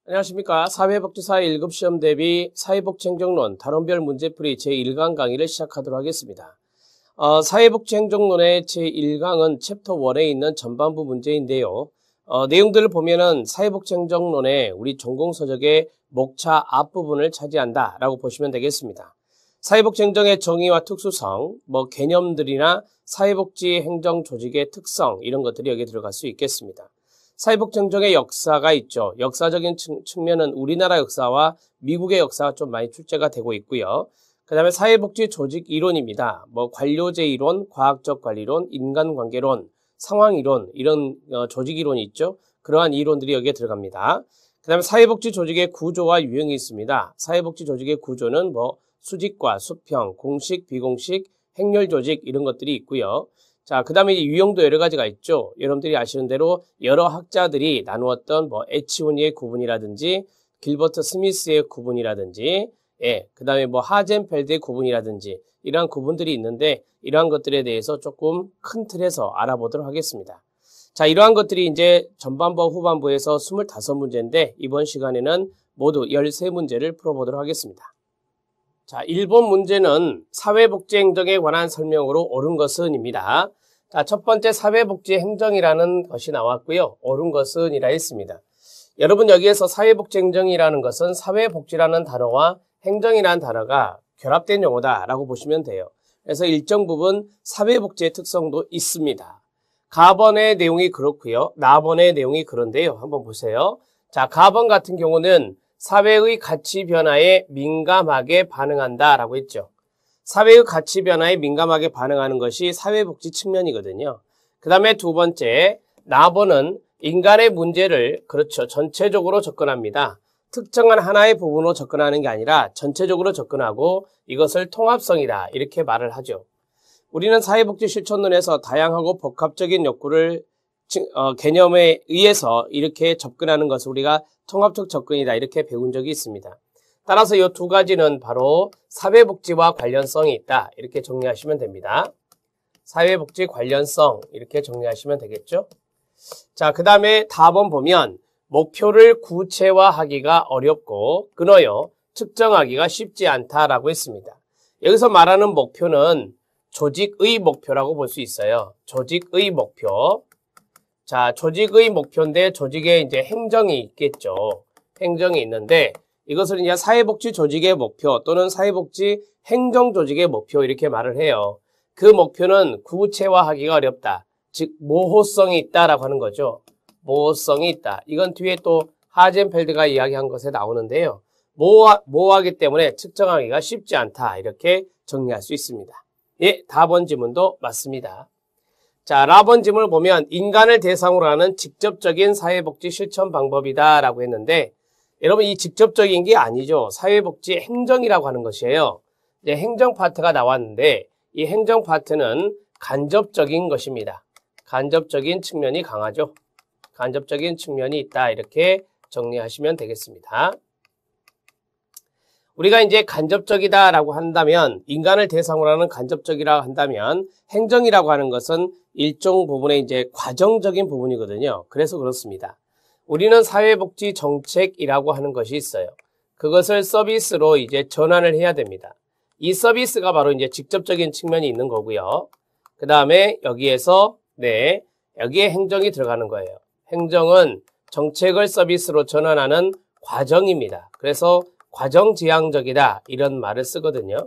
안녕하십니까. 사회복지사 1급 시험 대비 사회복지행정론 단원별 문제풀이 제1강 강의를 시작하도록 하겠습니다. 사회복지행정론의 제1강은 챕터 1에 있는 전반부 문제인데요. 내용들을 보면은 사회복지행정론의 우리 전공서적의 목차 앞부분을 차지한다 라고 보시면 되겠습니다. 사회복지행정의 정의와 특수성, 개념들이나 사회복지행정 조직의 특성 이런 것들이 여기에 들어갈 수 있겠습니다. 사회복지행정의 역사가 있죠. 역사적인 측면은 우리나라 역사와 미국의 역사가 좀 많이 출제가 되고 있고요. 그 다음에 사회복지 조직 이론입니다. 관료제 이론, 과학적 관리론, 인간관계론, 상황이론 이런 조직 이론이 있죠. 그러한 이론들이 여기에 들어갑니다. 그 다음에 사회복지 조직의 구조와 유형이 있습니다. 사회복지 조직의 구조는 수직과 수평, 공식, 비공식, 행렬 조직 이런 것들이 있고요. 자, 그 다음에 유형도 여러 가지가 있죠. 여러분들이 아시는 대로 여러 학자들이 나누었던 에치오니의 구분이라든지, 길버트 스미스의 구분이라든지, 그 다음에 하젠펠드의 구분이라든지, 이러한 구분들이 있는데, 이러한 것들에 대해서 조금 큰 틀에서 알아보도록 하겠습니다. 자, 이러한 것들이 이제 전반부, 후반부에서 25문제인데, 이번 시간에는 모두 13문제를 풀어보도록 하겠습니다. 자, 1번 문제는 사회복지행정에 관한 설명으로 옳은 것은입니다. 자, 첫 번째 사회복지행정이라는 것이 나왔고요. 옳은 것은 이라 했습니다. 여러분 여기에서 사회복지행정이라는 것은 사회복지라는 단어와 행정이라는 단어가 결합된 용어다라고 보시면 돼요. 그래서 일정 부분 사회복지의 특성도 있습니다. 가번의 내용이 그렇고요. 나번의 내용이 그런데요. 한번 보세요. 자, 가번 같은 경우는 사회의 가치 변화에 민감하게 반응한다라고 했죠. 사회의 가치 변화에 민감하게 반응하는 것이 사회복지 측면이거든요. 그 다음에 두 번째, 나번은 인간의 문제를 전체적으로 접근합니다. 특정한 하나의 부분으로 접근하는 게 아니라 전체적으로 접근하고 이것을 통합성이다 이렇게 말을 하죠. 우리는 사회복지 실천론에서 다양하고 복합적인 욕구를 개념에 의해서 이렇게 접근하는 것을 우리가 통합적 접근이다 이렇게 배운 적이 있습니다. 따라서 이 두 가지는 바로 사회복지와 관련성이 있다 이렇게 정리하시면 됩니다. 사회복지 관련성 이렇게 정리하시면 되겠죠. 자, 그 다음에 답은 보면 목표를 구체화하기가 어렵고 끊어요 측정하기가 쉽지 않다라고 했습니다. 여기서 말하는 목표는 조직의 목표라고 볼 수 있어요. 조직의 목표. 자, 조직의 목표인데 조직에 이제 행정이 있겠죠. 행정이 있는데 이것을 이제 사회복지 조직의 목표 또는 사회복지 행정 조직의 목표 이렇게 말을 해요. 그 목표는 구체화하기가 어렵다. 즉 모호성이 있다라고 하는 거죠. 모호성이 있다. 이건 뒤에 또 하젠펠드가 이야기한 것에 나오는데요. 모호하기 때문에 측정하기가 쉽지 않다. 이렇게 정리할 수 있습니다. 예, 답은 지문도 맞습니다. 자, 라번 지문을 보면 인간을 대상으로 하는 직접적인 사회복지 실천 방법이다 라고 했는데 여러분 이 직접적인 게 아니죠. 사회복지 행정이라고 하는 것이에요. 이제 행정 파트가 나왔는데 이 행정 파트는 간접적인 것입니다. 간접적인 측면이 강하죠. 간접적인 측면이 있다 이렇게 정리하시면 되겠습니다. 우리가 이제 간접적이다 라고 한다면 인간을 대상으로 하는 간접적이라고 한다면 행정이라고 하는 것은 일정 부분의 이제 과정적인 부분이거든요. 그래서 그렇습니다. 우리는 사회복지 정책이라고 하는 것이 있어요. 그것을 서비스로 이제 전환을 해야 됩니다. 이 서비스가 바로 이제 직접적인 측면이 있는 거고요. 그 다음에 여기에서 여기에 행정이 들어가는 거예요. 행정은 정책을 서비스로 전환하는 과정입니다. 그래서 과정지향적이다 이런 말을 쓰거든요.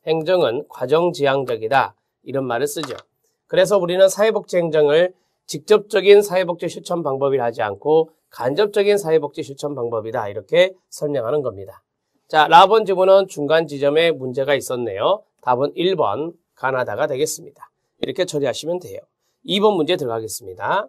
행정은 과정지향적이다 이런 말을 쓰죠. 그래서 우리는 사회복지 행정을 직접적인 사회복지 실천 방법이라 하지 않고 간접적인 사회복지 실천 방법이다 이렇게 설명하는 겁니다. 자, 라번 지문은 중간 지점에 문제가 있었네요. 답은 1번 가나다가 되겠습니다. 이렇게 처리하시면 돼요. 2번 문제 들어가겠습니다.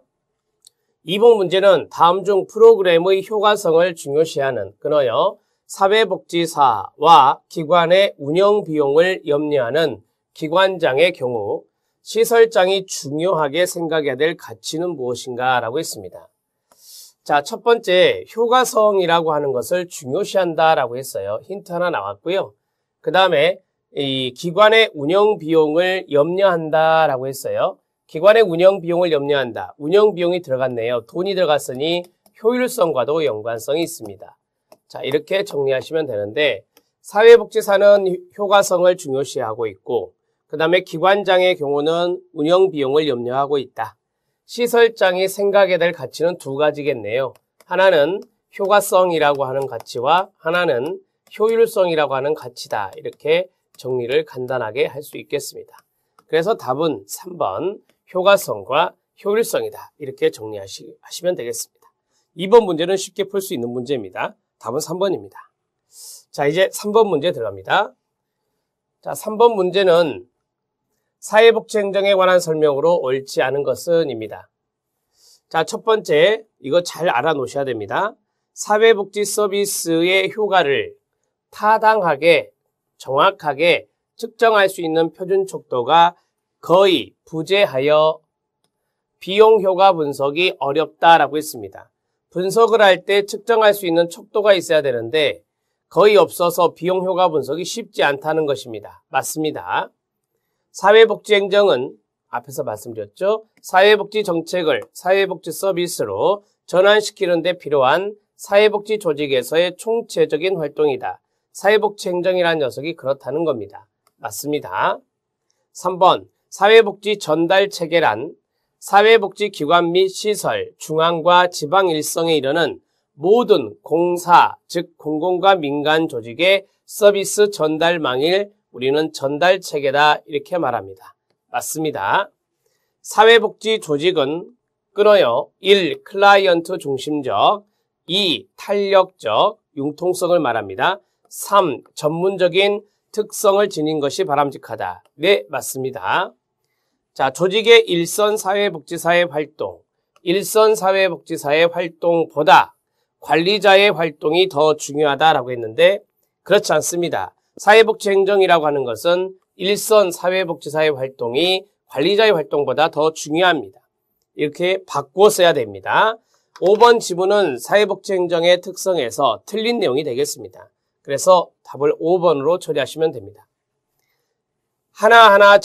2번 문제는 다음 중 프로그램의 효과성을 중요시하는 끊어요. 사회복지사와 기관의 운영 비용을 염려하는 기관장의 경우 시설장이 중요하게 생각해야 될 가치는 무엇인가 라고 했습니다. 자, 첫 번째 효과성이라고 하는 것을 중요시한다 라고 했어요. 힌트 하나 나왔고요. 그 다음에 이 기관의 운영 비용을 염려한다 라고 했어요. 기관의 운영 비용을 염려한다. 운영 비용이 들어갔네요. 돈이 들어갔으니 효율성과도 연관성이 있습니다. 자, 이렇게 정리하시면 되는데 사회복지사는 효과성을 중요시하고 있고 그 다음에 기관장의 경우는 운영 비용을 염려하고 있다. 시설장이 생각해야 될 가치는 두 가지겠네요. 하나는 효과성이라고 하는 가치와 하나는 효율성이라고 하는 가치다. 이렇게 정리를 간단하게 할 수 있겠습니다. 그래서 답은 3번 효과성과 효율성이다. 이렇게 정리하시면 되겠습니다. 2번 문제는 쉽게 풀 수 있는 문제입니다. 답은 3번입니다. 자, 이제 3번 문제 들어갑니다. 자, 3번 문제는 사회복지행정에 관한 설명으로 옳지 않은 것은 입니다. 자, 첫 번째, 이거 잘 알아놓으셔야 됩니다. 사회복지 서비스의 효과를 타당하게, 정확하게 측정할 수 있는 표준 척도가 거의 부재하여 비용 효과 분석이 어렵다라고 했습니다. 분석을 할 때 측정할 수 있는 척도가 있어야 되는데 거의 없어서 비용 효과 분석이 쉽지 않다는 것입니다. 맞습니다. 사회복지행정은 앞에서 말씀드렸죠. 사회복지 정책을 사회복지 서비스로 전환시키는 데 필요한 사회복지 조직에서의 총체적인 활동이다. 사회복지행정이라는 녀석이 그렇다는 겁니다. 맞습니다. 3번 사회복지 전달 체계란 사회복지기관 및 시설, 중앙과 지방 일성에 이르는 모든 공사, 즉 공공과 민간 조직의 서비스 전달망을 우리는 전달체계다 이렇게 말합니다. 맞습니다. 사회복지 조직은 끊어요. 1. 클라이언트 중심적 2. 탄력적, 융통성을 말합니다. 3. 전문적인 특성을 지닌 것이 바람직하다. 네, 맞습니다. 자, 조직의 일선 사회복지사의 활동, 일선 사회복지사의 활동보다 관리자의 활동이 더 중요하다라고 했는데 그렇지 않습니다. 사회복지행정이라고 하는 것은 일선 사회복지사의 활동이 관리자의 활동보다 더 중요합니다. 이렇게 바꿔 써야 됩니다. 5번 지문은 사회복지행정의 특성에서 틀린 내용이 되겠습니다. 그래서 답을 5번으로 처리하시면 됩니다. 하나하나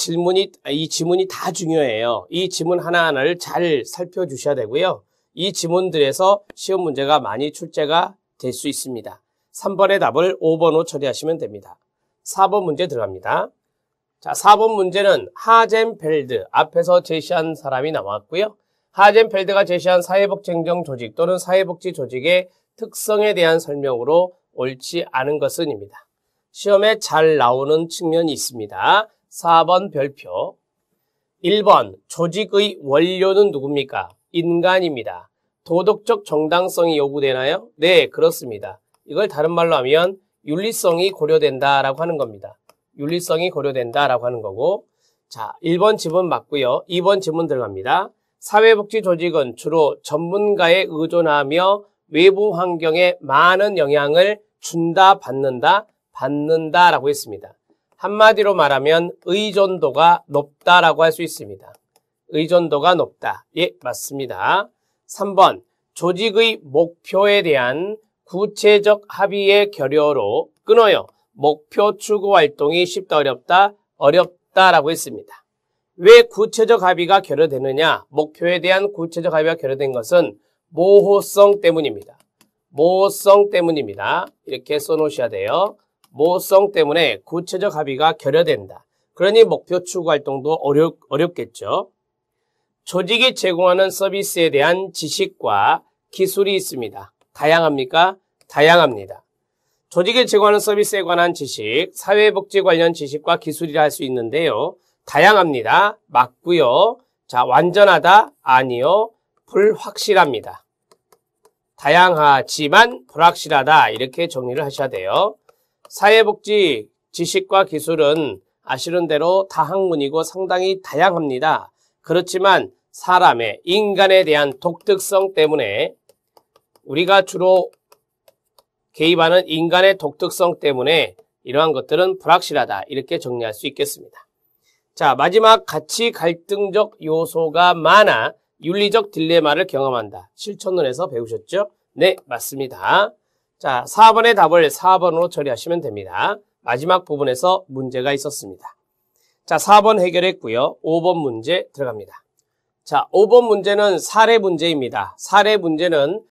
이 지문이 다 중요해요. 이 지문 하나하나를 잘 살펴주셔야 되고요. 이 지문들에서 시험 문제가 많이 출제가 될 수 있습니다. 3번의 답을 5번으로 처리하시면 됩니다. 4번 문제 들어갑니다. 자, 4번 문제는 하젠펠드, 앞에서 제시한 사람이 나왔고요. 하젠펠드가 제시한 사회복지행정 조직 또는 사회복지 조직의 특성에 대한 설명으로 옳지 않은 것은입니다. 시험에 잘 나오는 측면이 있습니다. 4번 별표. 1번 조직의 원료는 누굽니까? 인간입니다. 도덕적 정당성이 요구되나요? 네, 그렇습니다. 이걸 다른 말로 하면 윤리성이 고려된다라고 하는 겁니다. 윤리성이 고려된다라고 하는 거고, 자, 1번 지문 맞고요. 2번 지문 들어갑니다. 사회복지 조직은 주로 전문가에 의존하며 외부 환경에 많은 영향을 준다, 받는다라고 했습니다. 한마디로 말하면 의존도가 높다라고 할 수 있습니다. 의존도가 높다. 예, 맞습니다. 3번 조직의 목표에 대한 구체적 합의의 결여로 끊어요. 목표 추구 활동이 쉽다, 어렵다? 어렵다라고 했습니다. 왜 구체적 합의가 결여되느냐? 목표에 대한 구체적 합의가 결여된 것은 모호성 때문입니다. 모호성 때문입니다. 이렇게 써놓으셔야 돼요. 모호성 때문에 구체적 합의가 결여된다. 그러니 목표 추구 활동도 어렵겠죠. 조직이 제공하는 서비스에 대한 지식과 기술이 있습니다. 다양합니까? 다양합니다. 조직이 제공하는 서비스에 관한 지식, 사회복지 관련 지식과 기술이라 할 수 있는데요. 다양합니다. 맞고요. 자, 완전하다? 아니요. 불확실합니다. 다양하지만 불확실하다. 이렇게 정리를 하셔야 돼요. 사회복지 지식과 기술은 아시는 대로 다학문이고 상당히 다양합니다. 그렇지만 사람의, 인간에 대한 독특성 때문에 우리가 주로 개입하는 인간의 독특성 때문에 이러한 것들은 불확실하다. 이렇게 정리할 수 있겠습니다. 자, 마지막 가치 갈등적 요소가 많아 윤리적 딜레마를 경험한다. 실천론에서 배우셨죠? 네, 맞습니다. 자, 4번의 답을 4번으로 처리하시면 됩니다. 마지막 부분에서 문제가 있었습니다. 자, 4번 해결했고요. 5번 문제 들어갑니다. 자, 5번 문제는 사례 문제입니다. 사례 문제는